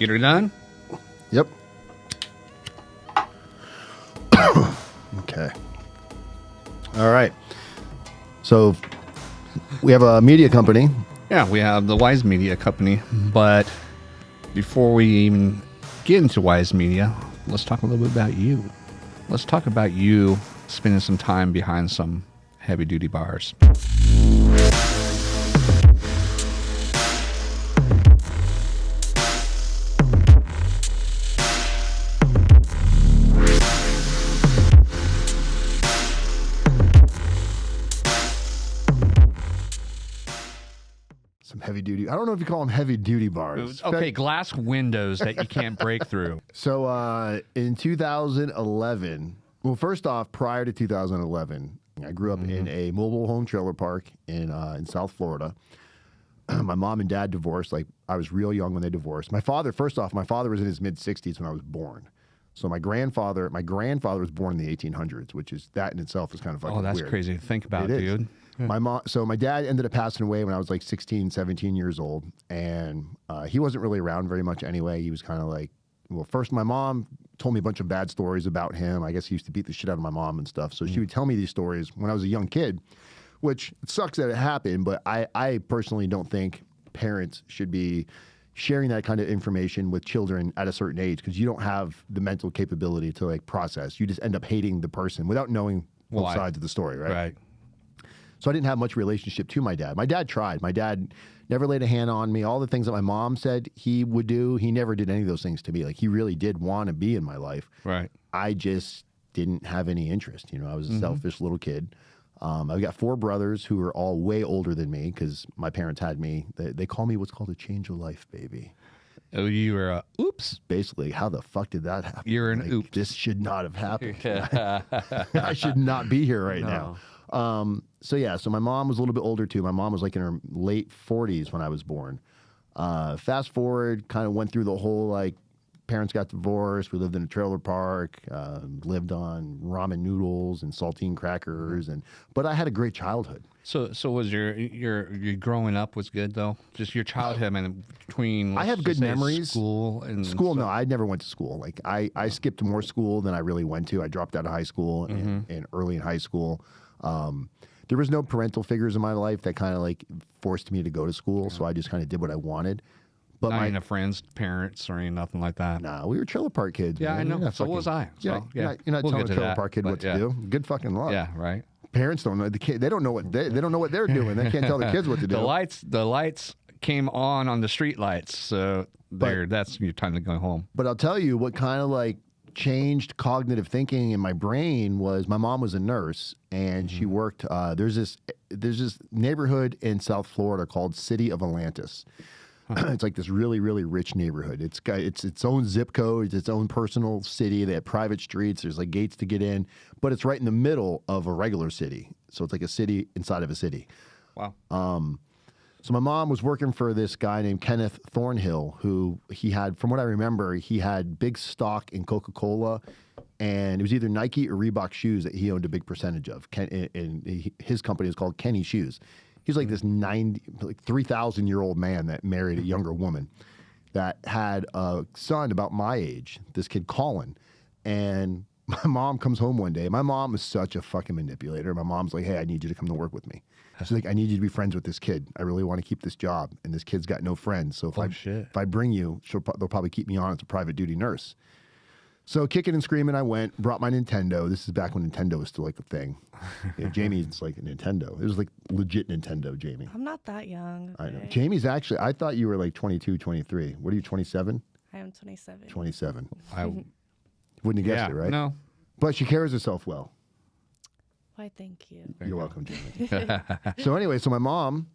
Get her done? Yep. Okay. All right. So we have a media company. Yeah, we have the Wise Media Company. But before we even get into Wise Media, let's talk a little bit about you. Let's talk about you spending some time behind some heavy-duty bars. Some heavy duty. I don't know if you call them heavy duty bars. Okay, glass windows that you can't break through. So in 2011, well, first off, prior to 2011, I grew up in a mobile home trailer park in South Florida. My mom and dad divorced. Like, I was real young when they divorced. My father was in his mid-60s when I was born. So my grandfather was born in the 1800s, which is, that in itself is kind of fucking weird. Oh, that's crazy to think about, dude. So my dad ended up passing away when I was like 16, 17 years old. And he wasn't really around very much anyway. He was kind of like, well, first my mom told me a bunch of bad stories about him. I guess he used to beat the shit out of my mom and stuff. So she would tell me these stories when I was a young kid, which sucks that it happened. But I personally don't think parents should be sharing that kind of information with children at a certain age, because you don't have the mental capability to like process. You just end up hating the person without knowing both sides of the story, right? Right. So I didn't have much relationship to my dad. My dad tried. My dad never laid a hand on me. All the things that my mom said he would do, he never did any of those things to me. Like, he really did want to be in my life. Right. I just didn't have any interest. You know, I was a selfish little kid. I've got 4 brothers who are all way older than me because my parents had me. They call me what's called a change of life baby. Oh, you were a oops. Basically, how the fuck did that happen? You're an oops. This should not have happened. I should not be here right now. So my mom was a little bit older too. My mom was like in her late 40s when I was born. Fast forward, kind of went through the whole, like, parents got divorced. We lived in a trailer park, lived on ramen noodles and saltine crackers, but I had a great childhood. So was your growing up was good though? Just your childhood and between, I have good memories. School. No, I never went to school. Like, I skipped more school than I really went to. I dropped out of high school and early in high school. There was no parental figures in my life that kind of like forced me to go to school, so I just kind of did what I wanted. But not any friends, parents, or nothing like that. Nah, we were trailer park kids. Yeah, man. I know. So was I. So, you're not we'll telling a trailer that, park kid what to do. Good fucking luck. Yeah, right. Parents don't know. The kid, they don't know what they don't know what they're doing. They can't tell the kids what to do. The lights came on the street lights. So that's your time to go home. But I'll tell you what kind of like changed cognitive thinking in my brain was my mom was a nurse, and she worked. There's this neighborhood in South Florida called City of Atlantis. It's like this really, really rich neighborhood. It's got its own zip code, it's its own personal city. They have private streets. There's like gates to get in, but it's right in the middle of a regular city. So it's like a city inside of a city. Wow. So my mom was working for this guy named Kenneth Thornhill, who he had, from what I remember, he had big stock in Coca-Cola, and it was either Nike or Reebok shoes that he owned a big percentage of. And his company is called Kenny Shoes. He's like this 3,000-year-old man that married a younger woman that had a son about my age, this kid Colin. And my mom comes home one day. My mom is such a fucking manipulator. My mom's like, hey, I need you to come to work with me. She's like, I need you to be friends with this kid. I really want to keep this job. And this kid's got no friends. So if I bring you, they'll probably keep me on as a private duty nurse. So kicking and screaming, I went, brought my Nintendo. This is back when Nintendo was still like a thing. Jamie's like a Nintendo. It was like legit Nintendo, Jamie. I'm not that young. Okay. I know. Jamie's actually, I thought you were like 22, 23. What are you, 27? I am 27. 27. I wouldn't have guessed it, right? No. But she carries herself well. Why, thank you. You're welcome, Jamie. So anyway, so my mom,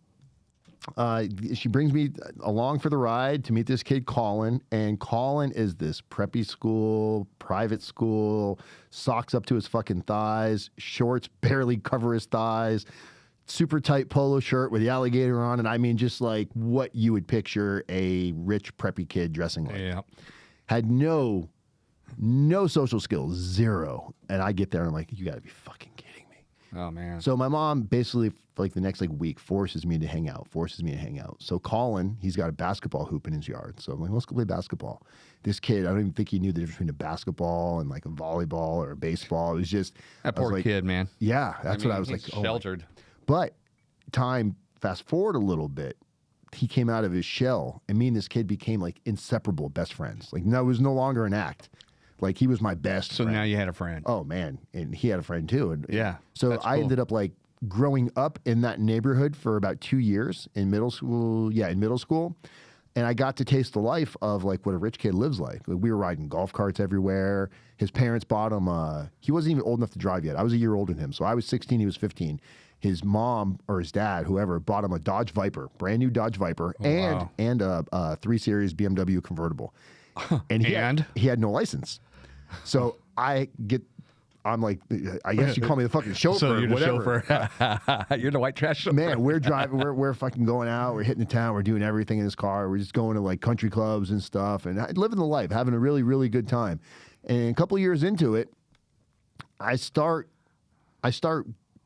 she brings me along for the ride to meet this kid, Colin. And Colin is this preppy school, private school, socks up to his fucking thighs, shorts barely cover his thighs, super tight polo shirt with the alligator on. And I mean, just like what you would picture a rich preppy kid dressing like. Yeah. Had no social skills, zero. And I get there and I'm like, you got to be fucking kidding me. Oh man. So my mom basically, for like the next like week, forces me to hang out. So Colin, he's got a basketball hoop in his yard. So I'm like, let's go play basketball. This kid, I don't even think he knew the difference between a basketball and like a volleyball or a baseball. It was just That poor kid, man. Yeah, that's what I was he's like. Sheltered. But time fast forward a little bit, he came out of his shell, and me and this kid became like inseparable best friends. Like, no, it was no longer an act. Like, he was my best So friend. now you had a friend. Oh man, and he had a friend too. And Yeah, so that's I cool. ended up like growing up in that neighborhood for about 2 years in middle school. Yeah, in middle school. And I got to taste the life of like what a rich kid lives like. We were riding golf carts everywhere. His parents bought him. He wasn't even old enough to drive yet. I was a year older than him. So I was 16, he was 15. His mom or his dad, whoever, bought him a Dodge Viper, brand new Dodge Viper, and a 3 Series BMW convertible. And he had no license. So I'm like, I guess you call me the fucking chauffeur. So you're the whatever. chauffeur. You're the white trash chauffeur. Man, we're driving. We're fucking going out. We're hitting the town. We're doing everything in this car. We're just going to like country clubs and stuff, and living the life, having a really, really good time. And a couple years into it, I start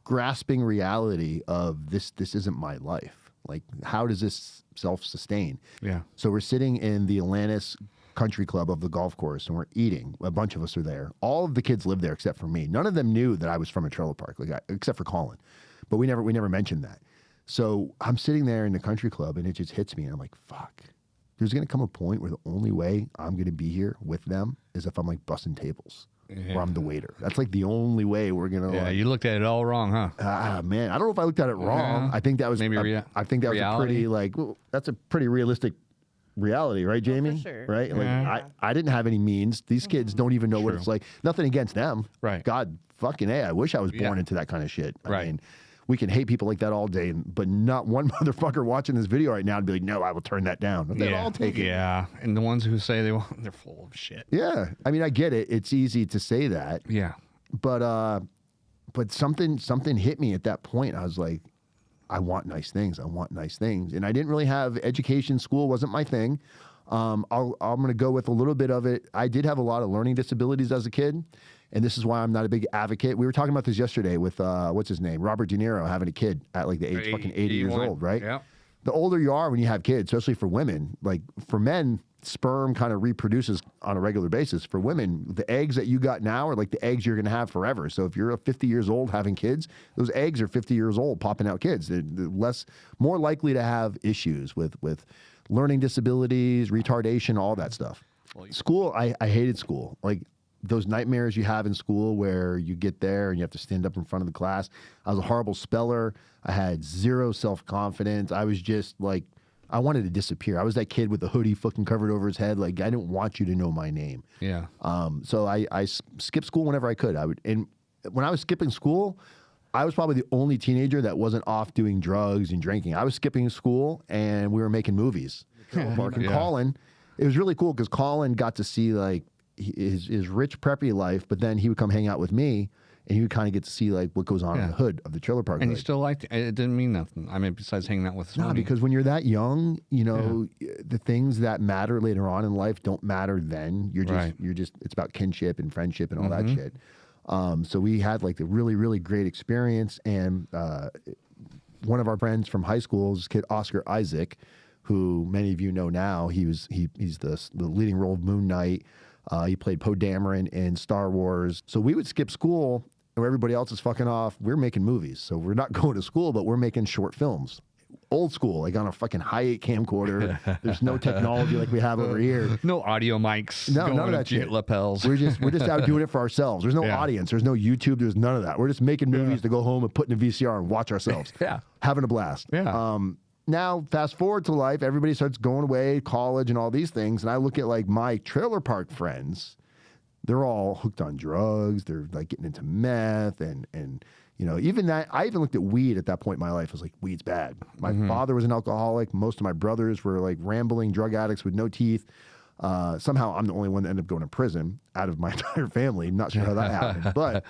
grasping reality of this. This isn't my life. Like, how does this self-sustain? Yeah. So we're sitting in the Atlantis Country Club of the golf course, and we're eating. A bunch of us are there. All of the kids live there except for me. None of them knew that I was from a trailer park, except for Colin. But we never mentioned that. So I'm sitting there in the country club, and it just hits me, and I'm like, fuck. There's going to come a point where the only way I'm going to be here with them is if I'm like bussing tables. Or I'm the waiter. That's like the only way we're gonna. Yeah, like, you looked at it all wrong, huh? Man, I don't know if I looked at it wrong. Yeah. I think that was Maybe I think that was a pretty like that's a pretty realistic reality, right, Jamie? sure. Right? Like Yeah. I didn't have any means. These kids don't even know what it's like. Nothing against them. Right. God fucking A. I wish I was born Yeah. into that kind of shit. I Right. mean, we can hate people like that all day, but not one motherfucker watching this video right now and be like, no, I will turn that down. They'll all take it. Yeah, and the ones who say they won't, they're full of shit. Yeah. I mean, I get it. It's easy to say that. Yeah. But something hit me at that point. I was like, I want nice things. I want nice things. And I didn't really have education. School wasn't my thing. I'm going to go with a little bit of it. I did have a lot of learning disabilities as a kid. And this is why I'm not a big advocate. We were talking about this yesterday with, what's his name? Robert De Niro having a kid at like the age fucking 80 years old, right? Yeah. The older you are when you have kids, especially for women, like for men, sperm kind of reproduces on a regular basis. For women, the eggs that you got now are like the eggs you're going to have forever. So if you're 50 years old having kids, those eggs are 50 years old popping out kids. They're more likely to have issues with learning disabilities, retardation, all that stuff. School, I hated school. Like those nightmares you have in school where you get there and you have to stand up in front of the class. I was a horrible speller. I had zero self-confidence. I was just like, I wanted to disappear. I was that kid with the hoodie fucking covered over his head. Like, I didn't want you to know my name. Yeah. So I skipped school whenever I could. And when I was skipping school, I was probably the only teenager that wasn't off doing drugs and drinking. I was skipping school and we were making movies. Mark and Colin, it was really cool because Colin got to see like his rich preppy life, but then he would come hang out with me and he would kind of get to see like what goes on in the hood of the trailer park. And hood. you still liked it. It didn't mean nothing. I mean, besides hanging out with No, because when you're that young, you know, the things that matter later on in life don't matter then. You're just it's about kinship and friendship and all that shit. So we had like the really, really great experience. And one of our friends from high school is kid Oscar Isaac, who many of you know now. He's the leading role of Moon Knight. He played Poe Dameron in Star Wars. So we would skip school where everybody else is fucking off. We're making movies. So we're not going to school, but we're making short films. Old school, like on a fucking high-8 camcorder. There's no technology like we have over here. no audio mics. No, going none of that jet shit. lapels. We're just out doing it for ourselves. There's no audience. There's no YouTube. There's none of that. We're just making movies to go home and put in a VCR and watch ourselves. Having a blast. Now, fast forward to life, everybody starts going away, college and all these things. And I look at like my trailer park friends, they're all hooked on drugs. They're like getting into meth and you know, even that, I even looked at weed at that point in my life. I was like, weed's bad. My father was an alcoholic. Most of my brothers were like rambling drug addicts with no teeth. Somehow I'm the only one that ended up going to prison out of my entire family. Not sure how that happened, but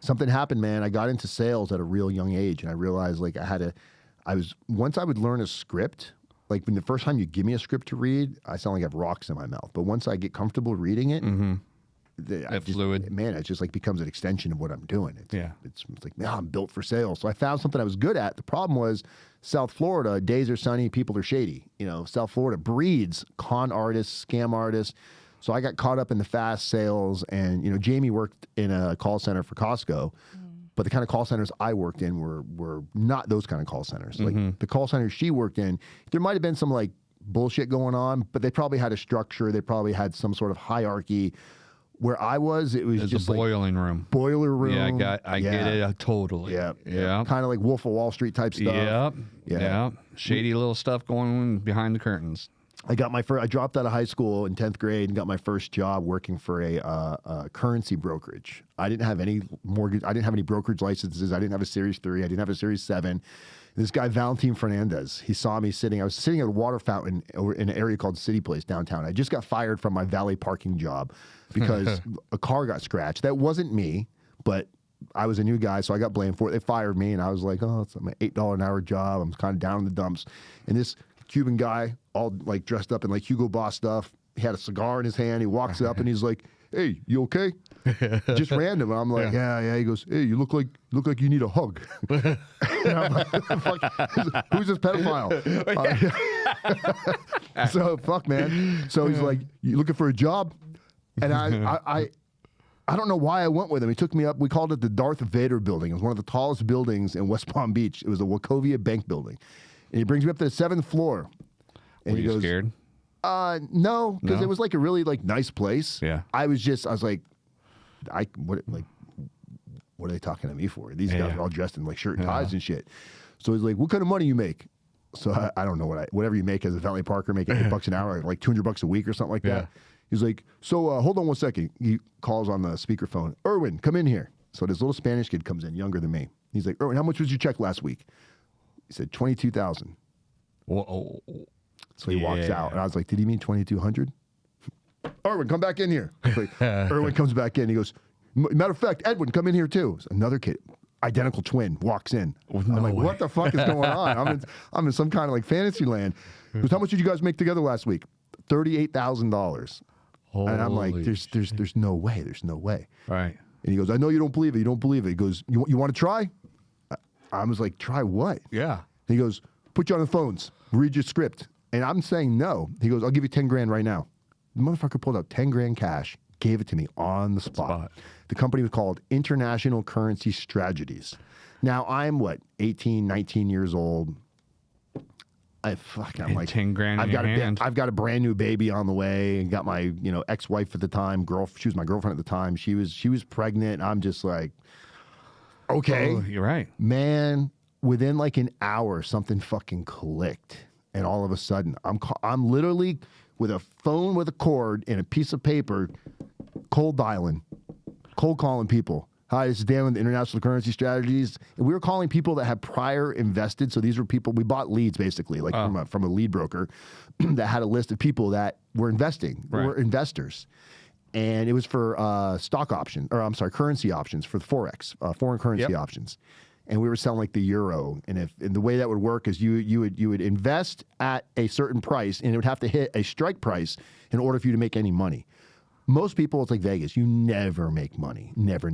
something happened, man. I got into sales at a real young age and I realized like once I would learn a script, like when the first time you give me a script to read, I sound like I have rocks in my mouth. But once I get comfortable reading it, fluid. Man, it just like becomes an extension of what I'm doing. It's like, man, I'm built for sales. So I found something I was good at. The problem was South Florida, days are sunny, people are shady. You know, South Florida breeds con artists, scam artists. So I got caught up in the fast sales, and you know, Jamie worked in a call center for Costco, but the kind of call centers I worked in were not those kind of call centers. Like the call centers she worked in, there might have been some like bullshit going on, but they probably had a structure. They probably had some sort of hierarchy. Where I was, it was just a boiling room. Boiler room. Yeah, I get it totally. Yeah. Kind of like Wolf of Wall Street type stuff. Yeah. Shady little stuff going on behind the curtains. I dropped out of high school in 10th grade and got my first job working for a currency brokerage. I didn't have any mortgage. I didn't have any brokerage licenses. I didn't have a Series 3. I didn't have a Series 7. This guy, Valentin Fernandez, he saw me sitting. I was sitting at a water fountain in an area called City Place downtown. I just got fired from my valet parking job because a car got scratched. That wasn't me, but I was a new guy, so I got blamed for it. They fired me, and I was like, oh, it's my $8 an hour job. I'm kind of down in the dumps. And this Cuban guy, all like dressed up in like Hugo Boss stuff, he had a cigar in his hand. He walks up and he's like, hey, you okay? Just random. And I'm like, yeah. He goes, hey, you look like you need a hug. And I'm like, fuck, who's this pedophile? So fuck, man. So he's like, you looking for a job? And I don't know why I went with him. He took me up. We called it the Darth Vader building. It was one of the tallest buildings in West Palm Beach. It was a Wachovia Bank building. And he brings me up to the 7th floor. And Were you scared? No, because it was like a really like nice place. Yeah. I was like, what are they talking to me for? These guys are all dressed in like shirt and ties and shit. So he's like, what kind of money you make? So I don't know whatever you make as a valet parker, make $8 an hour, like $200 a week or something like that. He's like, so hold on one second. He calls on the speakerphone. Erwin, come in here. So this little Spanish kid comes in, younger than me. He's like, Erwin, how much was your check last week? He said, 22,000. Whoa. So he walks out, and I was like, did he mean 2,200? Erwin, come back in here. Like, Erwin comes back in. He goes, matter of fact, Edwin, come in here too. So another kid, identical twin, walks in. I'm like, what the fuck is going on? I'm in some kind of like fantasy land. He goes, how much did you guys make together last week? $38,000. And I'm like, there's no way. There's no way. Right. And he goes, I know you don't believe it. You don't believe it. He goes, you want to try? I was like, try what? Yeah. He goes, put you on the phones. Read your script. And I'm saying no. He goes, I'll give you 10 grand right now. The motherfucker pulled out 10 grand cash, gave it to me on the spot. The company was called International Currency Strategies. Now I'm 18, 19 years old. I'm like 10 grand in your hand. I've got a brand new baby on the way, and got my ex-wife at the time, she was my girlfriend at the time. She was pregnant. I'm just like, okay, you're right, man. Within like an hour, something fucking clicked, and all of a sudden, I'm literally with a phone with a cord and a piece of paper, cold calling people. Hi, this is Dan with International Currency Strategies. And we were calling people that had prior invested. So these were people, we bought leads basically, like from a lead broker that had a list of people that were investing, were investors. And it was for currency options for the Forex, foreign currency options. And we were selling like the euro. And the way that would work is you would invest at a certain price, and it would have to hit a strike price in order for you to make any money. Most people, it's like Vegas. You never make money. Never.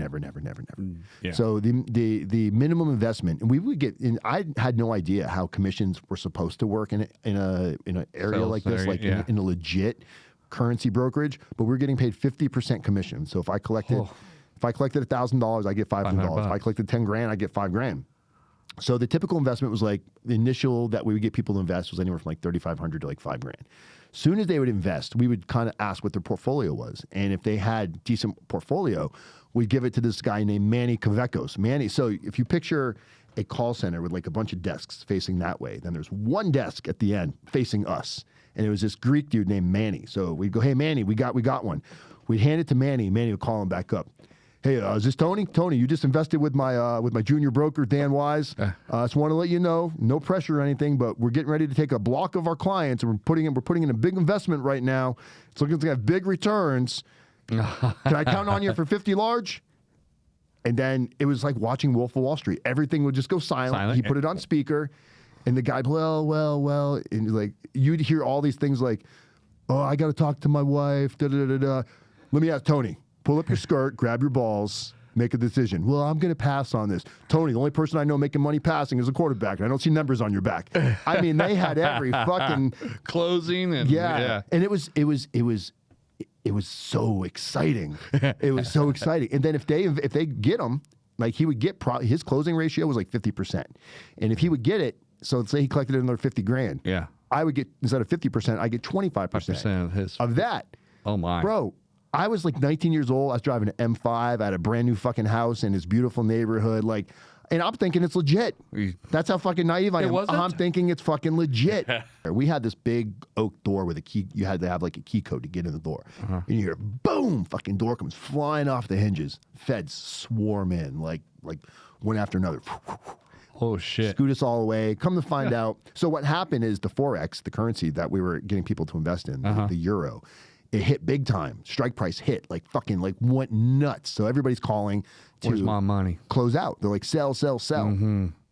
Yeah. So the minimum investment, and we would get. And I had no idea how commissions were supposed to work in an area like this, like in a legit currency brokerage. But we're getting paid 50% commission. So if I collected $1,000, I get $500. If I collected 10 grand, I get $5 grand. So the typical investment was like the initial that we would get people to invest was anywhere from like $3,500 to like $5 grand. Soon as they would invest, we would kind of ask what their portfolio was. And if they had decent portfolio, we'd give it to this guy named Manny Kavekos. Manny, so if you picture a call center with like a bunch of desks facing that way, then there's one desk at the end facing us. And it was this Greek dude named Manny. So we'd go, hey, Manny, we got one. We'd hand it to Manny. Manny would call him back up. Hey, is this Tony? Tony, you just invested with my junior broker, Dan Wise. Just want to let you know, no pressure or anything, but we're getting ready to take a block of our clients, and we're putting in a big investment right now. It's looking to have big returns. Can I count on you for 50 large? And then it was like watching Wolf of Wall Street. Everything would just go silent. He put it on speaker, and the guy, well, and like you'd hear all these things like, oh, I got to talk to my wife. Let me ask Tony. pull up your skirt, grab your balls, make a decision. Well, I'm going to pass on this. Tony, the only person I know making money passing is a quarterback, and I don't see numbers on your back. I mean, they had every fucking closing and and it was so exciting. It was so exciting. And then if they get him, like he would get his closing ratio was like 50%, and if he would get it, so let's say he collected another 50 grand. Yeah. I would get, instead of 50%, I get 25% of that. Oh my, bro. I was like 19 years old. I was driving an M5. I had a brand new fucking house in this beautiful neighborhood. Like, and I'm thinking it's legit. That's how fucking naive I am. I'm thinking it's fucking legit. We had this big oak door with a key. You had to have like a key code to get in the door. And you hear boom, fucking door comes flying off the hinges. Feds swarm in like one after another. Oh shit. Scoot us all away. Come to find out. So what happened is the Forex, the currency that we were getting people to invest in, the euro, it hit big time. Strike price hit, like fucking like went nuts. So everybody's calling to Where's my money? Close out. They're like, sell, sell, sell.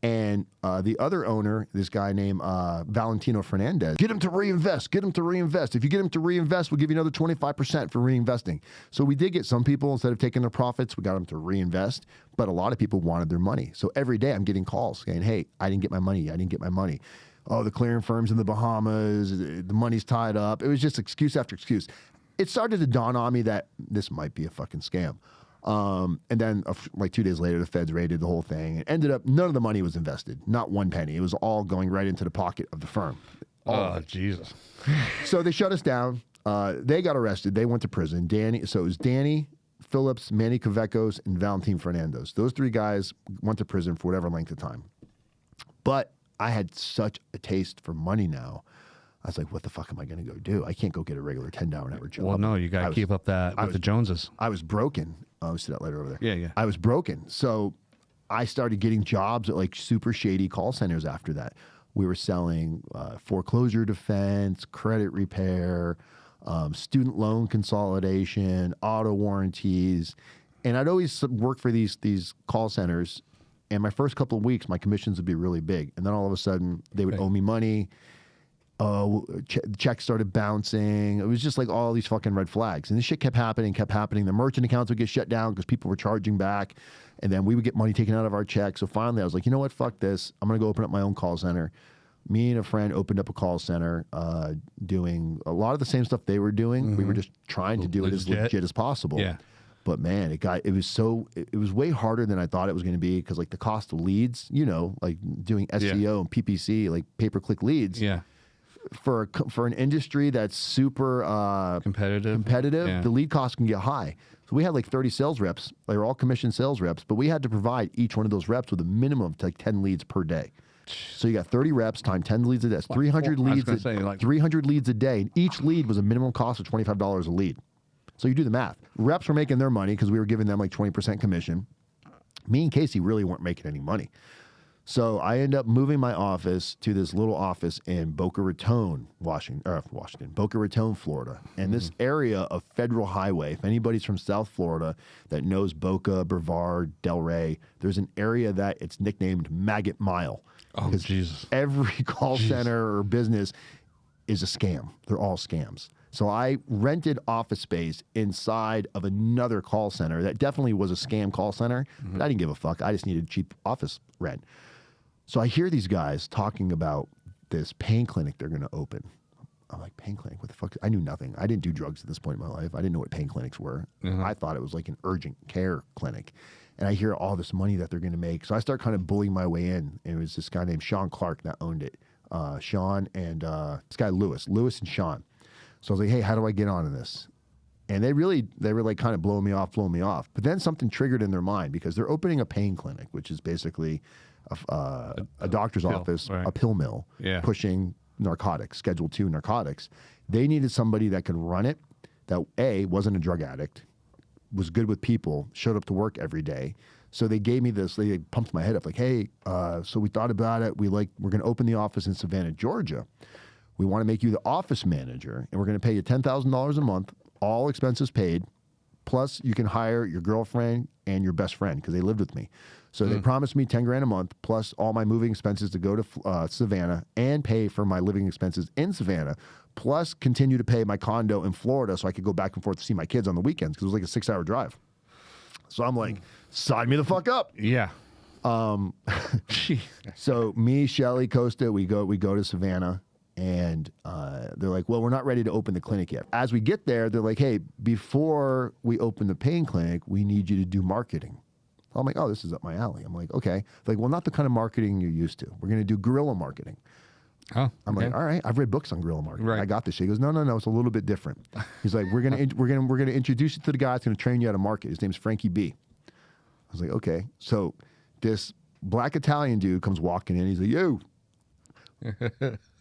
And the other owner, this guy named Valentino Fernandez, get him to reinvest. Get him to reinvest. If you get him to reinvest, we'll give you another 25% for reinvesting. So we did get some people, instead of taking their profits, we got them to reinvest. But a lot of people wanted their money. So every day I'm getting calls saying, hey, I didn't get my money. I didn't get my money. Oh, the clearing firm's in the Bahamas. The money's tied up. It was just excuse after excuse. It started to dawn on me that this might be a fucking scam. And then like 2 days later, the feds raided the whole thing. It ended up, none of the money was invested. Not one penny. It was all going right into the pocket of the firm. Oh, Jesus. So they shut us down. They got arrested. They went to prison. So it was Danny Phillips, Manny Cavecos, and Valentin Fernandez. Those three guys went to prison for whatever length of time. But I had such a taste for money now. I was like, what the fuck am I going to go do? I can't go get a regular $10 an hour job. Well, no, you got to keep up that with the Joneses. I was broken. Oh, see that letter over there? Yeah, yeah. I was broken. So I started getting jobs at like super shady call centers after that. We were selling foreclosure defense, credit repair, student loan consolidation, auto warranties. And I'd always work for these call centers. And my first couple of weeks, my commissions would be really big. And then all of a sudden, they would owe me money. Checks started bouncing. It was just like all these fucking red flags. And this shit kept happening. The merchant accounts would get shut down because people were charging back. And then we would get money taken out of our checks. So finally, I was like, you know what? Fuck this. I'm going to go open up my own call center. Me and a friend opened up a call center doing a lot of the same stuff they were doing. We were just trying to do it as legit as possible. Yeah. But man, it was way harder than I thought it was going to be because like the cost of leads, you know, like doing SEO and PPC, like pay-per-click leads. Yeah. For an industry that's super competitive, the lead cost can get high. So we had like 30 sales reps. They were all commissioned sales reps, but we had to provide each one of those reps with a minimum of like 10 leads per day. So you got 30 reps times 10 leads a day. That's 300 leads. 300 leads a day. And each lead was a minimum cost of $25 a lead. So you do the math. Reps were making their money because we were giving them like 20% commission. Me and Casey really weren't making any money. So I ended up moving my office to this little office in Boca Raton, Boca Raton, Florida. And this area of Federal Highway, if anybody's from South Florida that knows Boca, Brevard, Delray, there's an area that it's nicknamed Maggot Mile. Oh, Jesus. Every call center or business is a scam. They're all scams. So I rented office space inside of another call center that definitely was a scam call center, but I didn't give a fuck. I just needed cheap office rent. So I hear these guys talking about this pain clinic they're going to open. I'm like, pain clinic? What the fuck? I knew nothing. I didn't do drugs at this point in my life. I didn't know what pain clinics were. I thought it was like an urgent care clinic. And I hear all this money that they're going to make. So I start kind of bullying my way in. And it was this guy named Sean Clark that owned it. Sean and this guy Lewis and Sean. So I was like, hey, how do I get onto this? And they were like kind of blowing me off. But then something triggered in their mind because they're opening a pain clinic, which is basically a doctor's office, a pill mill, pushing narcotics, Schedule II narcotics. They needed somebody that could run it, that A, wasn't a drug addict, was good with people, showed up to work every day. So they gave me this, they pumped my head up like, hey, so we thought about it. We're going to open the office in Savannah, Georgia. We want to make you the office manager, and we're going to pay you $10,000 a month, all expenses paid, plus you can hire your girlfriend and your best friend because they lived with me. So they promised me 10 grand a month plus all my moving expenses to go to Savannah and pay for my living expenses in Savannah, plus continue to pay my condo in Florida so I could go back and forth to see my kids on the weekends because it was like a 6-hour drive. So I'm like, sign me the fuck up. Yeah. So me, Shelly, Costa, we go to Savannah, and they're like, well, we're not ready to open the clinic yet. As we get there, they're like, hey, before we open the pain clinic, we need you to do marketing. I'm like, oh, this is up my alley. I'm like, okay. They're like, well, not the kind of marketing you're used to. We're going to do guerrilla marketing. Oh, I'm like, all right. I've read books on guerrilla marketing. Right. I got this shit. He goes, no, it's a little bit different. He's like, we're gonna introduce you to the guy that's gonna train you how to market. His name's Frankie B. I was like, okay. So this black Italian dude comes walking in. He's like, yo,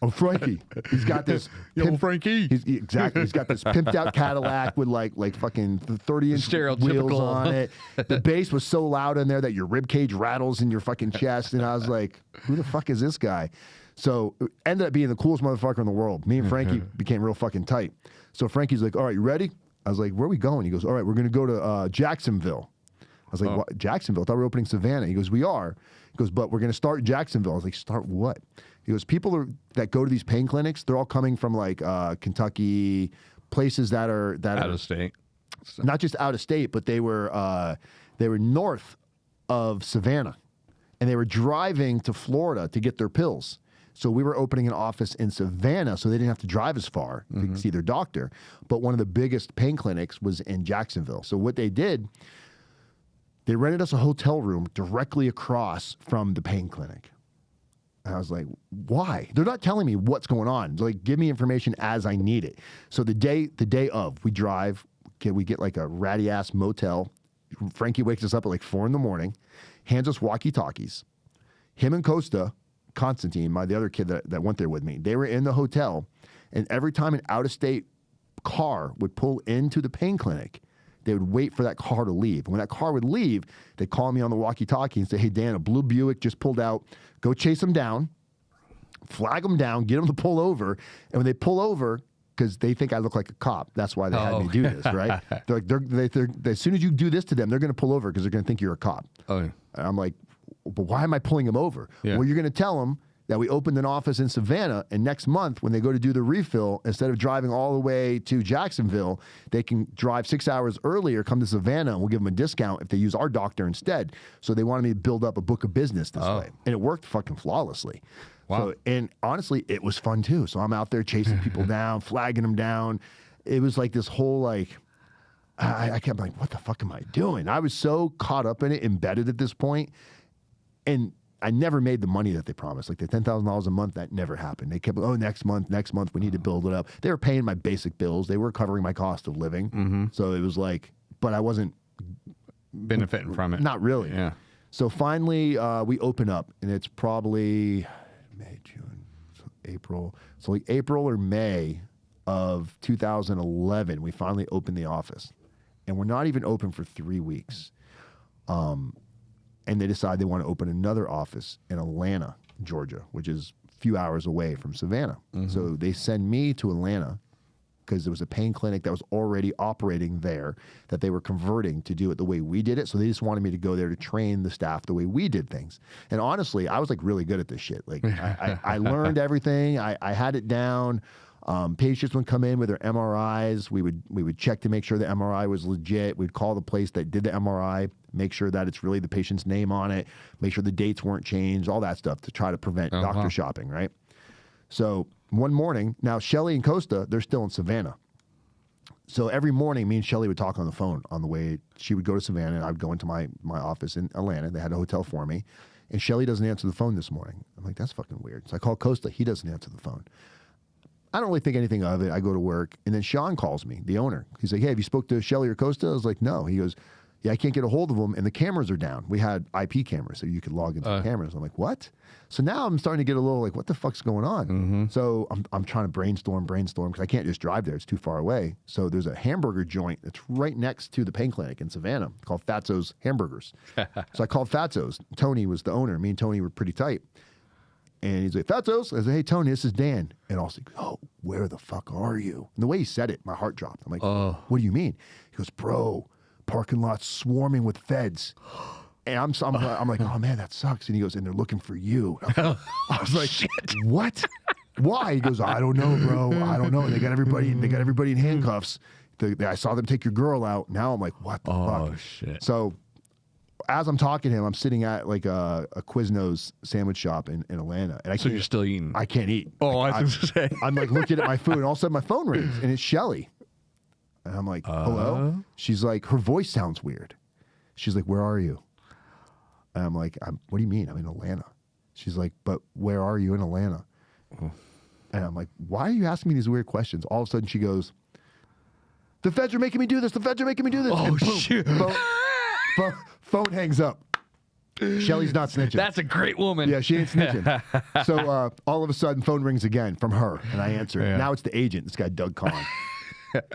I'm Frankie. He's got this. Yo, Frankie. Exactly. He's got this pimped out Cadillac with like fucking 30-inch wheels on it. The bass was so loud in there that your rib cage rattles in your fucking chest. And I was like, who the fuck is this guy? So it ended up being the coolest motherfucker in the world. Me and Frankie became real fucking tight. So Frankie's like, all right, you ready? I was like, where are we going? He goes, all right, we're going to go to Jacksonville. I was like, what? Jacksonville? I thought we were opening Savannah. He goes, we are. He goes, but we're going to start Jacksonville. I was like, start what? He goes, that go to these pain clinics, they're all coming from like Kentucky, places that are Out of state. not just out of state, but they were north of Savannah, and they were driving to Florida to get their pills. So we were opening an office in Savannah, so they didn't have to drive as far to see their doctor. But one of the biggest pain clinics was in Jacksonville. So what they did, they rented us a hotel room directly across from the pain clinic. And I was like, why? They're not telling me what's going on. They're like, give me information as I need it. So the day of, we drive, we get like a ratty ass motel. Frankie wakes us up at like 4 a.m, hands us walkie-talkies. Him and Costa, Constantine, the other kid that went there with me, they were in the hotel, and every time an out-of-state car would pull into the pain clinic, they would wait for that car to leave. And when that car would leave, they'd call me on the walkie-talkie and say, hey, Dan, a blue Buick just pulled out. Go chase them down, flag them down, get them to pull over. And when they pull over, because they think I look like a cop, that's why they had me do this, right? They're like, as soon as you do this to them, they're going to pull over because they're going to think you're a cop. Oh, yeah. And I'm like, but why am I pulling them over? Yeah. Well, you're going to tell them that we opened an office in Savannah, and next month when they go to do the refill, instead of driving all the way to Jacksonville, they can drive 6 hours earlier, come to Savannah, and we'll give them a discount if they use our doctor instead. So they wanted me to build up a book of business this way, and it worked fucking flawlessly. Wow. So, and honestly, it was fun too. So I'm out there chasing people down, flagging them down. It was like this whole like, I kept like, what the fuck am I doing? I was so caught up in it, embedded at this point, and I never made the money that they promised. Like the $10,000 a month, that never happened. They kept, next month, we need to build it up. They were paying my basic bills. They were covering my cost of living. So it was like, but I wasn't benefiting from it. Not really. Yeah. So finally, we open up, and it's probably May, June, so April. So like April or May of 2011, we finally opened the office, and we're not even open for 3 weeks. And they decide they want to open another office in Atlanta, Georgia, which is a few hours away from Savannah. So they send me to Atlanta because there was a pain clinic that was already operating there that they were converting to do it the way we did it. So they just wanted me to go there to train the staff the way we did things. And honestly, I was like really good at this shit. Like I learned everything. I had it down. Patients would come in with their MRIs. We would check to make sure the MRI was legit. We'd call the place that did the MRI, make sure that it's really the patient's name on it, make sure the dates weren't changed, all that stuff to try to prevent doctor shopping, right? So one morning, now Shelly and Costa, they're still in Savannah. So every morning, me and Shelly would talk on the phone on the way. She would go to Savannah, and I would go into my office in Atlanta. They had a hotel for me. And Shelly doesn't answer the phone this morning. I'm like, that's fucking weird. So I call Costa. He doesn't answer the phone. I don't really think anything of it. I go to work, and then Sean calls me, the owner. He's like, hey, have you spoke to Shelly or Costa? I was like, no. He goes, yeah, I can't get a hold of them, and the cameras are down. We had IP cameras, so you could log into the cameras. I'm like, what? So now I'm starting to get a little like, what the fuck's going on? So I'm trying to brainstorm, because I can't just drive there. It's too far away. So there's a hamburger joint that's right next to the pain clinic in Savannah called Fatso's Hamburgers. So I called Fatso's. Tony was the owner. Me and Tony were pretty tight. And he's like, Fatso's? I said, hey, Tony, this is Dan. And I was like, oh, where the fuck are you? And the way he said it, my heart dropped. I'm like, what do you mean? He goes, bro, parking lot's swarming with feds. And I'm like, oh man, that sucks. And he goes, and they're looking for you. I was like, what? Why? He goes, I don't know, bro. I don't know. They got everybody in handcuffs. I saw them take your girl out. Now I'm like, what the fuck? Oh shit. So as I'm talking to him, I'm sitting at like a Quiznos sandwich shop in Atlanta. And So you're still eating? I can't eat. Oh, I was going to say. I'm like looking at my food, and all of a sudden my phone rings, and it's Shelly. And I'm like, hello? She's like, her voice sounds weird. She's like, where are you? And I'm like, what do you mean? I'm in Atlanta. She's like, but where are you in Atlanta? And I'm like, why are you asking me these weird questions? All of a sudden she goes, the feds are making me do this. The feds are making me do this. Oh, and boom, shit. phone hangs up. Shelly's not snitching. That's a great woman. Yeah, she ain't snitching. So all of a sudden, phone rings again from her, and I answer. Yeah. Now it's the agent, this guy Doug Kahn.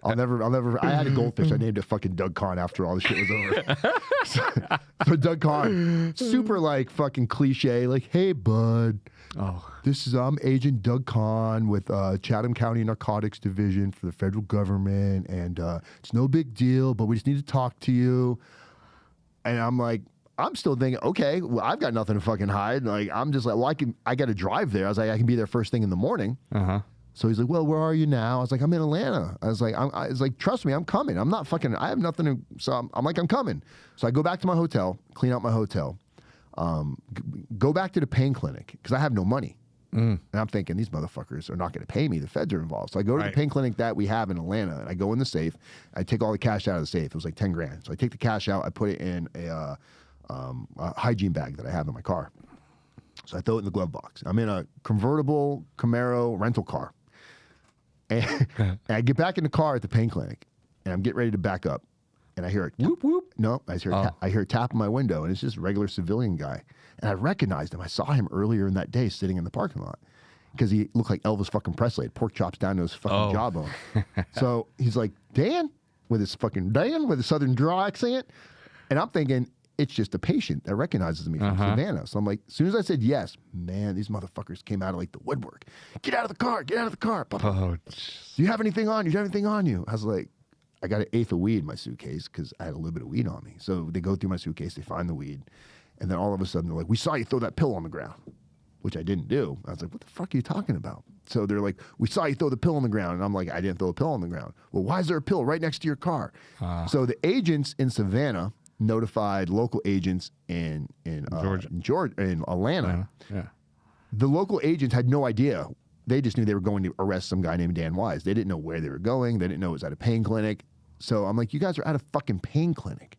I'll never. I had a goldfish. I named it fucking Doug Kahn after all the shit was over. so Doug Kahn, super like fucking cliche, like, hey bud, I'm Agent Doug Kahn with Chatham County Narcotics Division for the federal government, and it's no big deal, but we just need to talk to you. And I'm like, I'm still thinking, okay, well, I've got nothing to fucking hide. Like, I'm just like, well, I got to drive there. I was like, I can be there first thing in the morning. So he's like, well, where are you now? I was like, I'm in Atlanta. I was like, trust me, I'm coming. I'm not fucking, I have nothing to, so I'm like, I'm coming. So I go back to my hotel, clean out my hotel, go back to the pain clinic because I have no money. And I'm thinking, these motherfuckers are not going to pay me. The feds are involved. So I go to the pain clinic that we have in Atlanta, and I go in the safe. I take all the cash out of the safe. It was like 10 grand. So I take the cash out. I put it in a hygiene bag that I have in my car. So I throw it in the glove box. I'm in a convertible Camaro rental car. And I get back in the car at the pain clinic, and I'm getting ready to back up. And I hear a whoop, whoop. No, I hear a tap on my window, and it's just a regular civilian guy. And I recognized him. I saw him earlier in that day sitting in the parking lot because he looked like Elvis fucking Presley. Had pork chops down to his fucking jawbone. So he's like, Dan? With his southern draw accent. And I'm thinking, it's just a patient that recognizes me from Savannah. So I'm like, as soon as I said yes, man, these motherfuckers came out of like the woodwork. Get out of the car. Get out of the car. Do you have anything on you? Do you have anything on you? I was like, I got an eighth of weed in my suitcase because I had a little bit of weed on me. So they go through my suitcase, they find the weed. And then all of a sudden they're like, we saw you throw that pill on the ground, which I didn't do. I was like, what the fuck are you talking about? So they're like, we saw you throw the pill on the ground. And I'm like, I didn't throw a pill on the ground. Well, why is there a pill right next to your car? So the agents in Savannah notified local agents in Atlanta. Yeah. The local agents had no idea. They just knew they were going to arrest some guy named Dan Wise. They didn't know where they were going. They didn't know it was at a pain clinic. So I'm like, you guys are at a fucking pain clinic.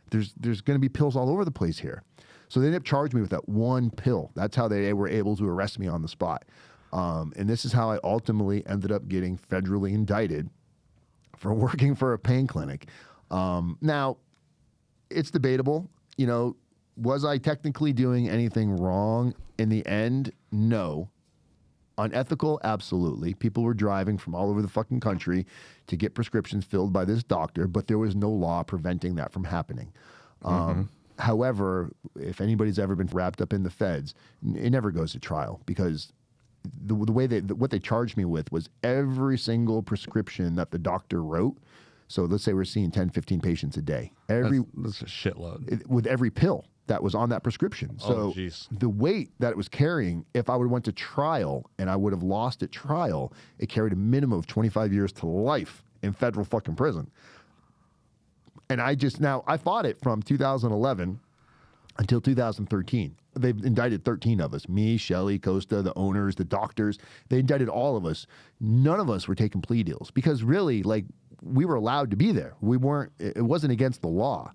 There's going to be pills all over the place here. So they ended up charging me with that one pill. That's how they were able to arrest me on the spot. And this is how I ultimately ended up getting federally indicted for working for a pain clinic. Now, it's debatable. You know, was I technically doing anything wrong in the end? No. Unethical? Absolutely. People were driving from all over the fucking country to get prescriptions filled by this doctor, but there was no law preventing that from happening. However, if anybody's ever been wrapped up in the feds, it never goes to trial because the way what they charged me with was every single prescription that the doctor wrote. So let's say we're seeing 10, 15 patients a day. That's a shitload. With every pill that was on that prescription. So the weight that it was carrying, if I would have went to trial and I would have lost at trial, it carried a minimum of 25 years to life in federal fucking prison. And I fought it from 2011 until 2013. They've indicted 13 of us. Me, Shelly, Costa, the owners, the doctors. They indicted all of us. None of us were taking plea deals because really, like, we were allowed to be there. It wasn't against the law.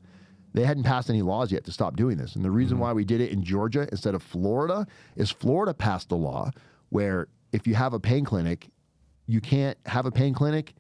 They hadn't passed any laws yet to stop doing this. And the reason why we did it in Georgia instead of Florida is Florida passed a law where if you have a pain clinic, you can't have a pain clinic.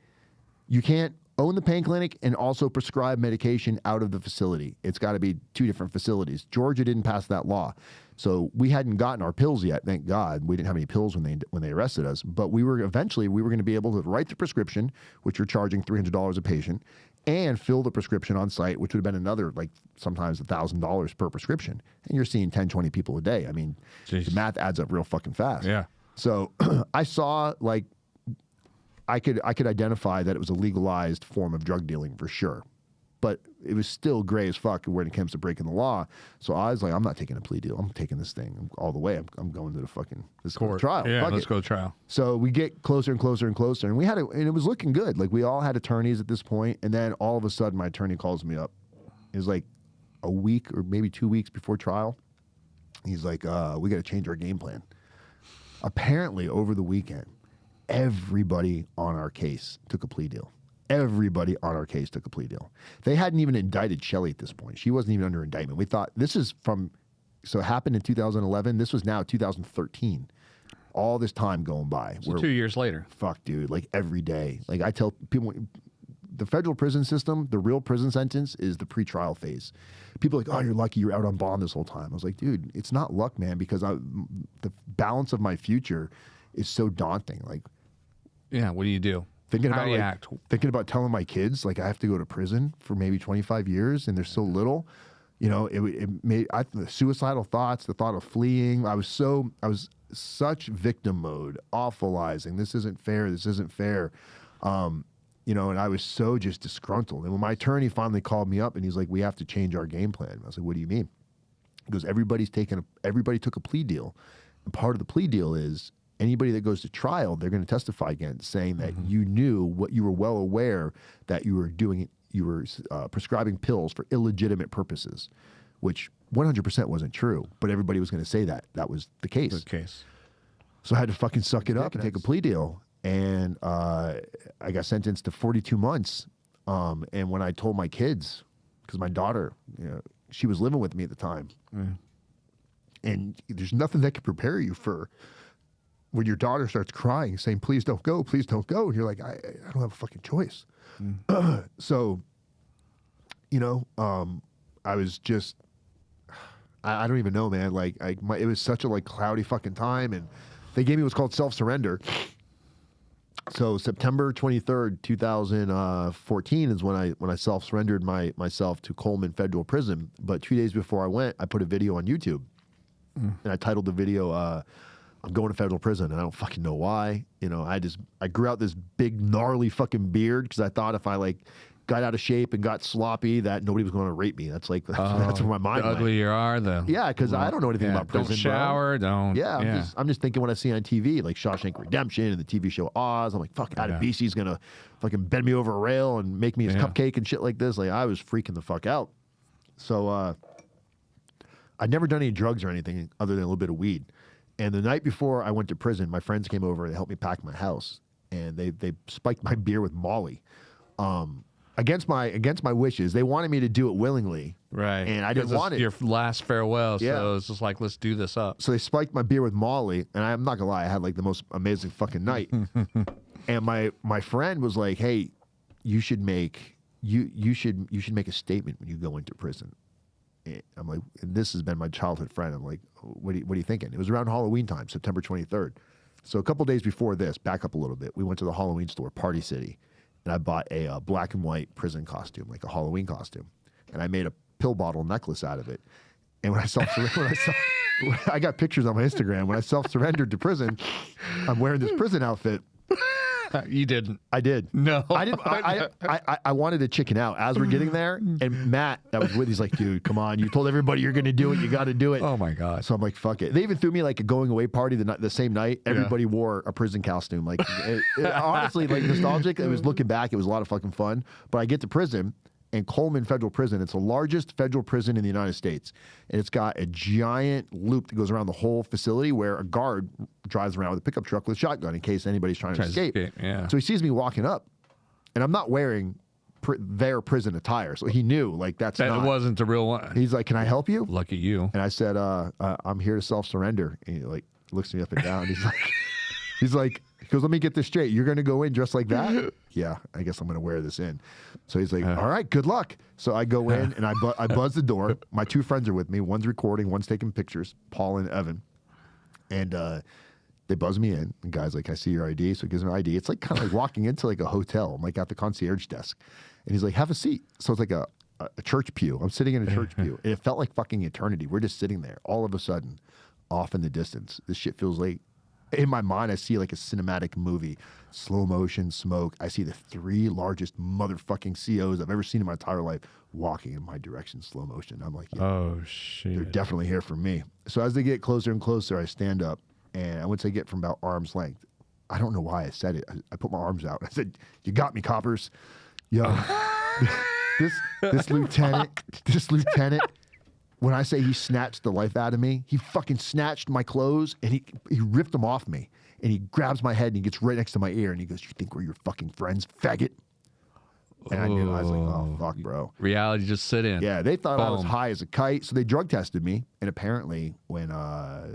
You can't own the pain clinic and also prescribe medication out of the facility. It's got to be two different facilities. Georgia didn't pass that law. So we hadn't gotten our pills yet, thank God. We didn't have any pills when they arrested us. But we were going to be able to write the prescription, which we're charging $300 a patient, and fill the prescription on site, which would have been another, like, sometimes $1,000 per prescription. And you're seeing 10, 20 people a day. I mean, the math adds up real fucking fast. Yeah. So I saw, like, I could identify that it was a legalized form of drug dealing for sure. but it was still gray as fuck when it comes to breaking the law. So I was like, I'm not taking a plea deal. I'm taking this thing all the way. I'm going to the fucking Court. trial. Yeah, Fuck let's it. go to trial. So we get closer and closer and closer, and and it was looking good. Like we all had attorneys at this point, and then all of a sudden, my attorney calls me up. It was like a week or maybe 2 weeks before trial. He's like, "We got to change our game plan." Apparently, over the weekend, everybody on our case took a plea deal. Everybody on our case took a plea deal. They hadn't even indicted Shelley at this point. She wasn't even under indictment. We thought this is so it happened in 2011. This was now 2013. All this time going by. So 2 years later. Fuck, dude. Like every day. Like I tell people, the federal prison system, the real prison sentence is the pretrial phase. People are like, oh, you're lucky you're out on bond this whole time. I was like, dude, it's not luck, man, because the balance of my future is so daunting. Like, yeah, what do you do? Thinking How about do you like, act? thinking about telling my kids like I have to go to prison for maybe 25 years and they're so little, you know, it made the suicidal thoughts, the thought of fleeing. I was such victim mode, awfulizing. This isn't fair. This isn't fair. You know, and I was so just disgruntled. And when my attorney finally called me up and he's like, we have to change our game plan. I was like, what do you mean? He goes, everybody took a plea deal. And part of the plea deal is anybody that goes to trial, they're going to testify against, saying that you knew what you were well aware that you were doing. You were prescribing pills for illegitimate purposes, which 100% wasn't true. But everybody was going to say that was the case. The case. So I had to fucking suck it up and take a plea deal. And I got sentenced to 42 months. And when I told my kids, because my daughter, you know, she was living with me at the time, and there's nothing that can prepare you for when your daughter starts crying, saying, please don't go, please don't go. And you're like, I don't have a fucking choice. So, you know, I was just, I don't even know, man. Like, it was such a like cloudy fucking time. And they gave me what's called self-surrender. So September 23rd, 2014 is when I self-surrendered myself to Coleman Federal Prison. But 2 days before I went, I put a video on YouTube. And I titled the video, I'm going to federal prison, and I don't fucking know why. You know, I grew out this big gnarly fucking beard because I thought if I like got out of shape and got sloppy that nobody was going to rape me. That's like that's where my mind the went. uglier you are, yeah, because I don't know anything about prison. Don't shower, bro. don't. Yeah, I'm just thinking when I see on TV like Shawshank Redemption and the TV show Oz, I'm like, fuck, Adebisi's gonna fucking bend me over a rail and make me his cupcake and shit like this. Like I was freaking the fuck out. So I'd never done any drugs or anything other than a little bit of weed. And the night before I went to prison, my friends came over to help me pack my house, and they spiked my beer with Molly, against my wishes. They wanted me to do it willingly, Right. And I didn't want it. Your last farewell, Yeah. so it's just like, let's do this up. So they spiked my beer with Molly, and I'm not gonna lie, I had like the most amazing fucking night. And my friend was like, "Hey, you should make a statement when you go into prison." I'm like, and this has been my childhood friend. I'm like, what are you thinking? It was around Halloween time, September 23rd. So a couple days before this, back up a little bit, we went to the Halloween store, Party City, and I bought a black and white prison costume, like a Halloween costume, and I made a pill bottle necklace out of it. And when I got pictures on my Instagram. When I self-surrendered to prison, I'm wearing this prison outfit. You didn't. I did. No. I didn't. I wanted to chicken out as we're getting there. And Matt, that was with, he's like, dude, come on. You told everybody you're going to do it. You got to do it. Oh, my God. So I'm like, fuck it. They even threw me like a going away party the same night. Everybody wore a prison costume. Like, honestly, like nostalgic. It was looking back. It was a lot of fucking fun. But I get to prison. And Coleman Federal Prison, it's the largest federal prison in the United States. And it's got a giant loop that goes around the whole facility where a guard drives around with a pickup truck with a shotgun in case anybody's trying to escape. Yeah. So he sees me walking up, and I'm not wearing their prison attire. So he knew, like, that it wasn't the real one. He's like, can I help you? Lucky you. And I said, I'm here to self-surrender. And he, like, looks me up and down. He goes, let me get this straight. You're going to go in dressed like that? Yeah, I guess I'm going to wear this in. So he's like, all right, good luck. So I go in and I buzz the door. My two friends are with me. One's recording, one's taking pictures, Paul and Evan. And they buzz me in. The guy's like, I see your ID. So he gives me ID. It's like kind of like walking into like a hotel. I'm like at the concierge desk. And he's like, have a seat. So it's like a church pew. I'm sitting in a church pew. And it felt like fucking eternity. We're just sitting there. All of a sudden, off in the distance, this shit feels like in my mind, I see like a cinematic movie, slow motion, smoke. I see the 3 largest motherfucking COs I've ever seen in my entire life walking in my direction, slow motion. I'm like, yeah, Oh shit. they're definitely here for me. So as they get closer and closer, I stand up, and once I get from about arm's length, I don't know why I said it. I put my arms out. I said, "You got me, coppers." Yo, this lieutenant, when I say he snatched the life out of me, he fucking snatched my clothes and he ripped them off me. And he grabs my head and he gets right next to my ear and he goes, "You think we're your fucking friends, faggot?" And I knew, I was like, oh, fuck, bro. Reality just set in. Yeah, they thought I was Boom. high as a kite. So they drug tested me. And apparently when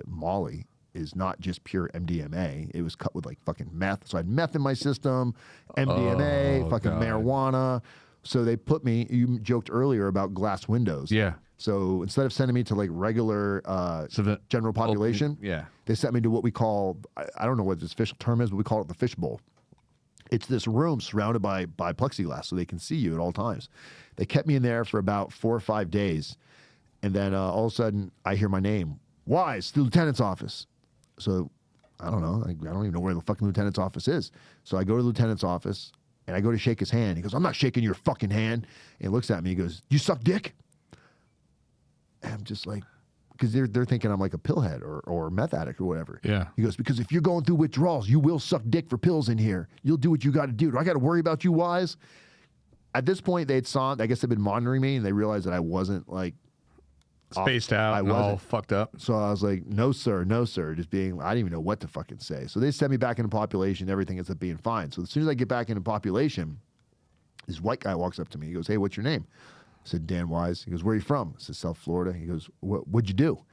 Molly is not just pure MDMA, it was cut with like fucking meth. So I had meth in my system, MDMA, fucking God. marijuana. So they put me, you joked earlier about glass windows. Yeah. So instead of sending me to like regular general population, yeah. they sent me to what we call, I don't know what this official term is, but we call it the fishbowl. It's this room surrounded by plexiglass so they can see you at all times. They kept me in there for about 4 or 5 days. And then all of a sudden I hear my name, Wise, the lieutenant's office. So I don't know. I don't even know where the fucking lieutenant's office is. So I go to the lieutenant's office and I go to shake his hand. He goes, "I'm not shaking your fucking hand." And he looks at me. He goes, "You suck dick?" And I'm just like, because they're thinking I'm like a pillhead or meth addict or whatever. Yeah. He goes, "Because if you're going through withdrawals, you will suck dick for pills in here. You'll do what you got to do. Do I got to worry about you, Wise?" At this point, I guess they've been monitoring me and they realized that I wasn't like Spaced out I and all wasn't. fucked up. So I was like, no, sir. Just being, I didn't even know what to fucking say. So they sent me back into population. Everything ends up being fine. So as soon as I get back into population, this white guy walks up to me. He goes, "Hey, what's your name?" I said, "Dan Wise." He goes, "Where are you from?" I said, "South Florida." He goes, "What'd you do?"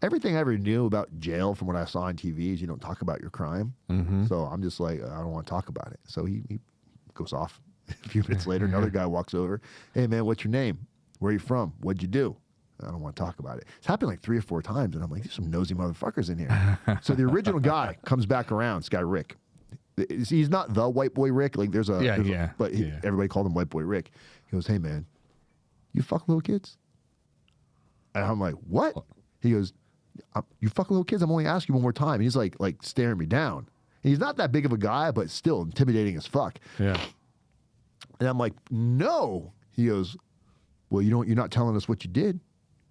Everything I ever knew about jail from what I saw on TV is you don't talk about your crime. So I'm just like, I don't want to talk about it. So he goes off. A few minutes later, another guy walks over. "Hey, man, what's your name? Where are you from? What'd you do?" I don't want to talk about it. It's happened like 3 or 4 times, and I'm like, there's some nosy motherfuckers in here. So the original guy comes back around, this guy Rick. He's not the white boy Rick. Like there's a, everybody called him white boy Rick. He goes, "Hey, man, you fuck little kids?" And I'm like, "What?" He goes, "You fuck little kids? I'm only asking you one more time." And he's like staring me down. And he's not that big of a guy, but still intimidating as fuck. Yeah. And I'm like, "No." He goes, "Well, you're not telling us what you did."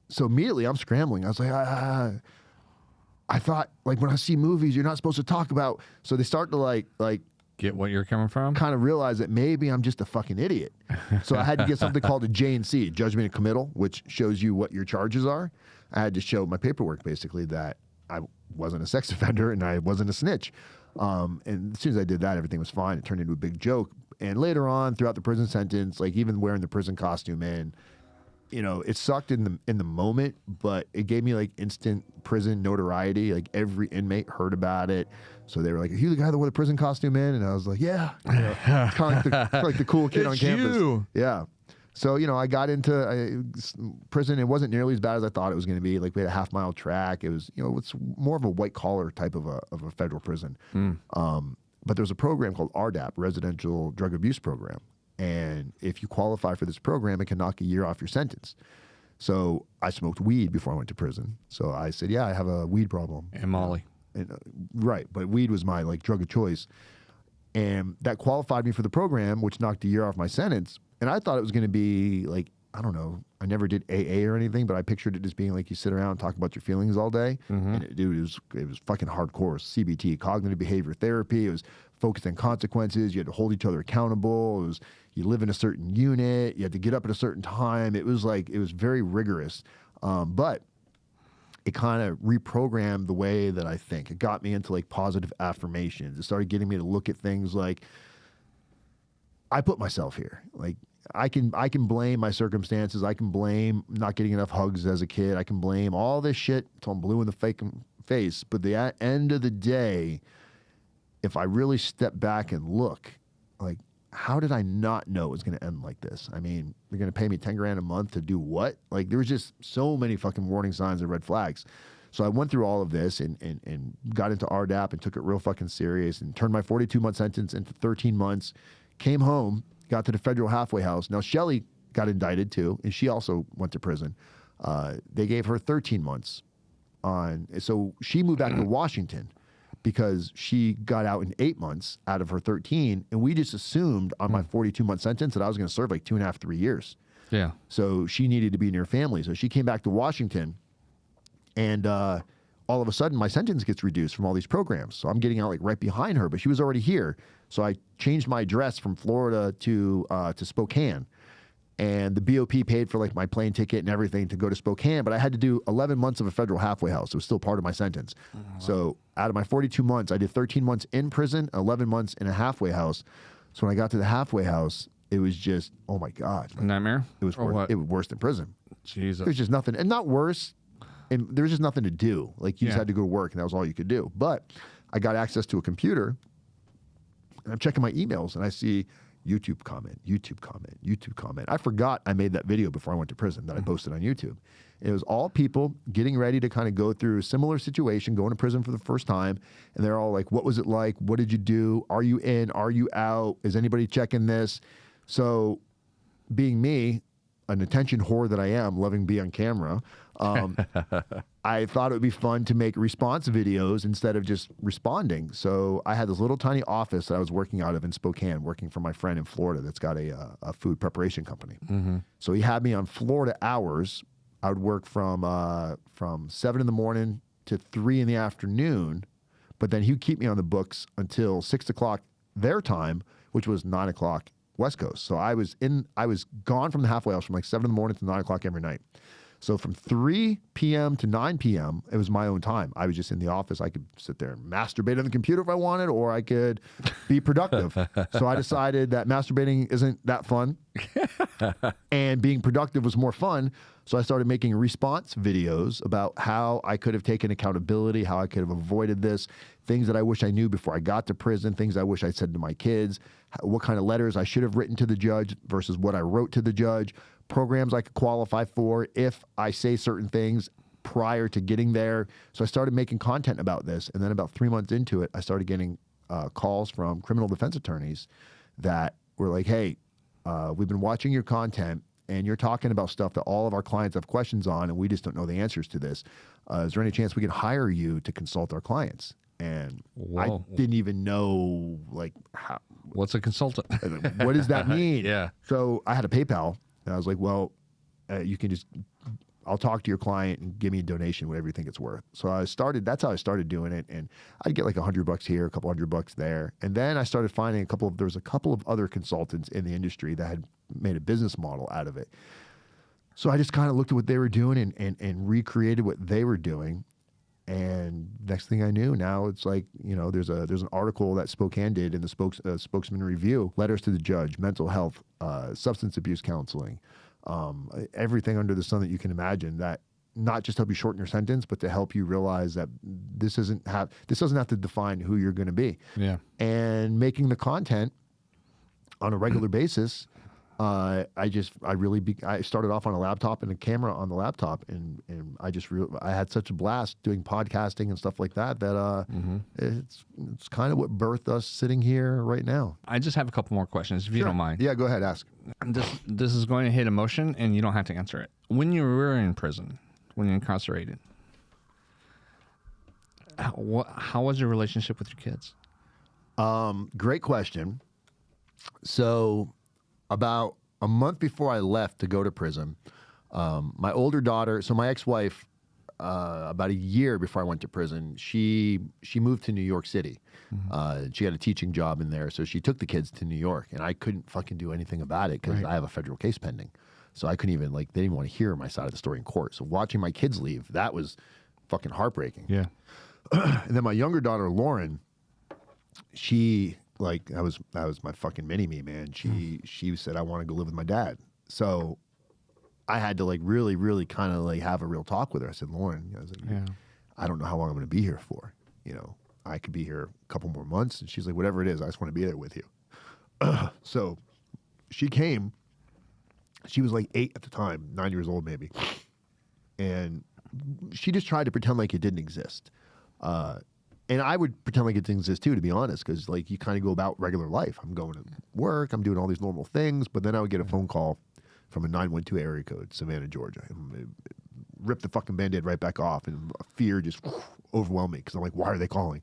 So immediately I'm scrambling. I was like, I thought like when I see movies, you're not supposed to talk about. So they start to like Get what you're coming from? kind of realize that maybe I'm just a fucking idiot. So I had to get something called a J&C, judgment and committal, which shows you what your charges are. I had to show my paperwork basically that I wasn't a sex offender and I wasn't a snitch. And as soon as I did that, everything was fine. It turned into a big joke. And later on, throughout the prison sentence, like even wearing the prison costume, man, you know, it sucked in the moment, but it gave me like instant prison notoriety. Like every inmate heard about it. So they were like, "Are you the guy that wore the prison costume in?" And I was like, "Yeah." You know, it's kind of like the cool kid on It's campus. you. Yeah. So, you know, I got into prison. It wasn't nearly as bad as I thought it was going to be. Like we had a half-mile track. It was, you know, it's more of a white collar type of a federal prison. But there's a program called RDAP, Residential Drug Abuse Program. And if you qualify for this program, it can knock a year off your sentence. So I smoked weed before I went to prison. So I said, "Yeah, I have a weed problem." And Molly. And, right. But weed was my like drug of choice. And that qualified me for the program, which knocked a year off my sentence. And I thought it was going to be like, I don't know. I never did AA or anything, but I pictured it as being like you sit around and talk about your feelings all day. And it was fucking hardcore. CBT, cognitive behavior therapy. It was focused on consequences. You had to hold each other accountable. It was you live in a certain unit. You had to get up at a certain time. It was very rigorous. But it kind of reprogrammed the way that I think. It got me into like positive affirmations. It started getting me to look at things like, I put myself here. Like I can blame my circumstances. I can blame not getting enough hugs as a kid. I can blame all this shit until I'm blue in the fucking face. But the end of the day, if I really step back and look, like, how did I not know it was going to end like this? I mean, they're going to pay me 10 grand a month to do what? Like, there was just so many fucking warning signs and red flags. So I went through all of this and got into RDAP and took it real fucking serious and turned my 42-month sentence into 13 months, came home, got to the federal halfway house. Now, Shelly got indicted too, and she also went to prison. They gave her 13 months on, so she moved back to Washington because she got out in 8 months out of her 13. And we just assumed on my 42-month sentence that I was going to serve like 2.5, 3 years. Yeah. So she needed to be near family. So she came back to Washington, and all of a sudden my sentence gets reduced from all these programs. So I'm getting out like right behind her, but she was already here. So I changed my address from Florida to Spokane. And the BOP paid for like my plane ticket and everything to go to Spokane, but I had to do 11 months of a federal halfway house. It was still part of my sentence. Oh, wow. So out of my 42 months, I did 13 months in prison, 11 months in a halfway house. So when I got to the halfway house, it was just, oh my God. A nightmare? It was worse, it was worse than prison. Jesus. There was just nothing, and not worse, and there was just nothing to do. Like you just had to go to work and that was all you could do. But I got access to a computer and I'm checking my emails and I see YouTube comment, YouTube comment, YouTube comment. I forgot I made that video before I went to prison that I posted on YouTube. It was all people getting ready to kind of go through a similar situation, going to prison for the first time. And they're all like, what was it like? What did you do? Are you in? Are you out? Is anybody checking this? So being me, an attention whore that I am, loving being on camera, I thought it would be fun to make response videos instead of just responding. So I had this little tiny office that I was working out of in Spokane, working for my friend in Florida that's got a food preparation company. Mm-hmm. So he had me on Florida hours. I would work from 7 in the morning to 3 in the afternoon, but then he would keep me on the books until 6 o'clock their time, which was 9 o'clock West Coast. So I was gone from the halfway house from like 7 in the morning to 9 o'clock every night. So from 3 p.m. to 9 p.m., it was my own time. I was just in the office. I could sit there and masturbate on the computer if I wanted, or I could be productive. So I decided that masturbating isn't that fun, and being productive was more fun. So I started making response videos about how I could have taken accountability, how I could have avoided this, things that I wish I knew before I got to prison, things I wish I said to my kids, what kind of letters I should have written to the judge versus what I wrote to the judge, programs I could qualify for if I say certain things prior to getting there. So I started making content about this. And then about 3 months into it, I started getting calls from criminal defense attorneys that were like, hey, we've been watching your content and you're talking about stuff that all of our clients have questions on and we just don't know the answers to this. Is there any chance we can hire you to consult our clients? And I didn't even know like how. What's a consultant? What does that mean? Yeah. So I had a PayPal. And I was like, well, you can just, I'll talk to your client and give me a donation, whatever you think it's worth. So that's how I started doing it. And I'd get like $100 here, a couple $100 there. And then I started finding there was a couple of other consultants in the industry that had made a business model out of it. So I just kind of looked at what they were doing and recreated what they were doing. And next thing I knew, now it's like, there's an article that Spokane did in the Spokesman Review, letters to the judge, mental health, substance abuse counseling, everything under the sun that you can imagine that not just help you shorten your sentence, but to help you realize that this doesn't have to define who you're going to be. Yeah. And making the content on a regular basis. I started off on a laptop and a camera on the laptop, and I had such a blast doing podcasting and stuff like that it's kind of what birthed us sitting here right now. I just have a couple more questions if you don't mind. Yeah, go ahead, ask. This is going to hit emotion, and you don't have to answer it. When you were in prison, when you're incarcerated, how was your relationship with your kids? Great question. So about a month before I left to go to prison, my older daughter, so my ex-wife, about a year before I went to prison, she moved to New York City. Mm-hmm. She had a teaching job in there, so she took the kids to New York, and I couldn't fucking do anything about it because I have a federal case pending. So I couldn't even, they didn't even want to hear my side of the story in court. So watching my kids leave, that was fucking heartbreaking. Yeah. And then my younger daughter, Lauren, that was my fucking mini-me, man. She said, I want to go live with my dad. So I had to really, really kind of have a real talk with her. I said, Lauren, I was like, I don't know how long I'm going to be here for. I could be here a couple more months. And she's like, whatever it is, I just want to be there with you. So she came. She was 8 at the time, 9 years old maybe. And she just tried to pretend like it didn't exist. And I would pretend like it didn't exist too, to be honest, because you kind of go about regular life. I'm going to work, I'm doing all these normal things, but then I would get a phone call from a 912 area code, Savannah, Georgia. And it ripped the fucking Band-Aid right back off, and fear just overwhelmed me because I'm like, why are they calling?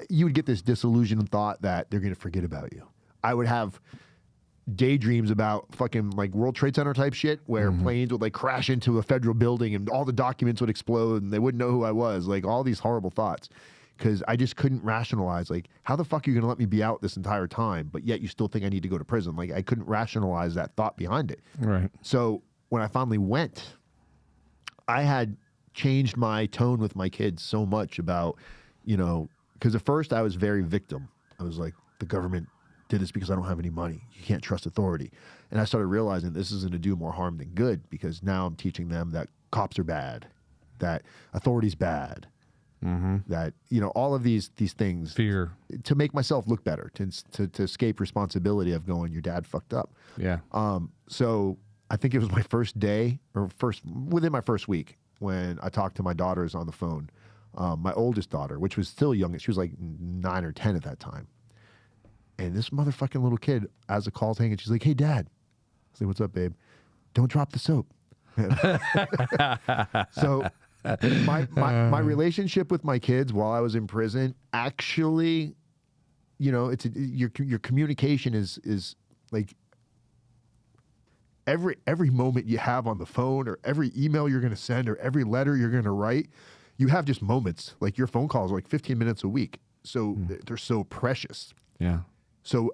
you would get this disillusioned thought that they're going to forget about you. I would have daydreams about fucking like World Trade Center type shit where planes would like crash into a federal building and all the documents would explode and they wouldn't know who I was. Like all these horrible thoughts. Because I just couldn't rationalize, like, how the fuck are you going to let me be out this entire time, but yet you still think I need to go to prison? Like, I couldn't rationalize that thought behind it. Right. So when I finally went, I had changed my tone with my kids so much about, you know, because at first I was very victim. I was like, the government did this because I don't have any money. You can't trust authority. And I started realizing this is going to do more harm than good, because now I'm teaching them that cops are bad, that authority's bad. That, you know, all of these things, Fear. to make myself look better, to escape responsibility of going, your dad fucked up. Yeah. So I think it was my first day, or within my first week, when I talked to my daughters on the phone. My oldest daughter, which was still young, she was like 9 or 10 at that time. And this motherfucking little kid, as the call's hanging, she's like, "Hey, Dad." I say, "What's up, babe?" "Don't drop the soap." So my relationship with my kids while I was in prison, actually, you know, your communication is like every moment you have on the phone, or every email you're going to send, or every letter you're going to write, you have just moments. Like your phone calls are like 15 minutes a week, so they're so precious. Yeah. So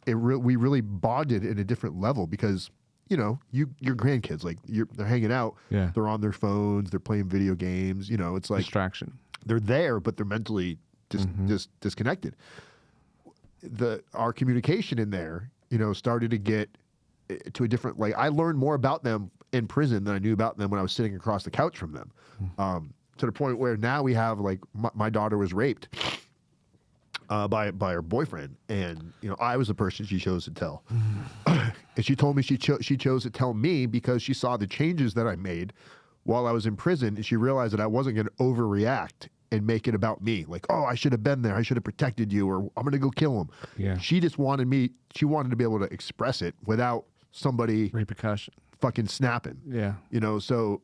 we really bonded at a different level, because, you know, your grandkids, like they're hanging out, Yeah. they're on their phones, they're playing video games, you know, it's like Distraction. they're there, but they're mentally just disconnected. Our communication in there, you know, started to get to a different, like, I learned more about them in prison than I knew about them when I was sitting across the couch from them. To the point where now we have, like, my daughter was raped by her boyfriend, and, you know, I was the person she chose to tell. And she told me she chose to tell me because she saw the changes that I made while I was in prison, and she realized that I wasn't going to overreact and make it about me. Like, oh, I should have been there, I should have protected you, or I'm going to go kill him. Yeah. She wanted to be able to express it without somebody Repercussion. fucking snapping. Yeah. You know, so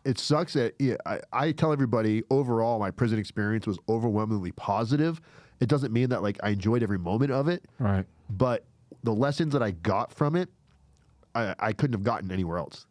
it sucks that, yeah, I tell everybody, overall, my prison experience was overwhelmingly positive. It doesn't mean that, like, I enjoyed every moment of it, Right. but the lessons that I got from it, I couldn't have gotten anywhere else.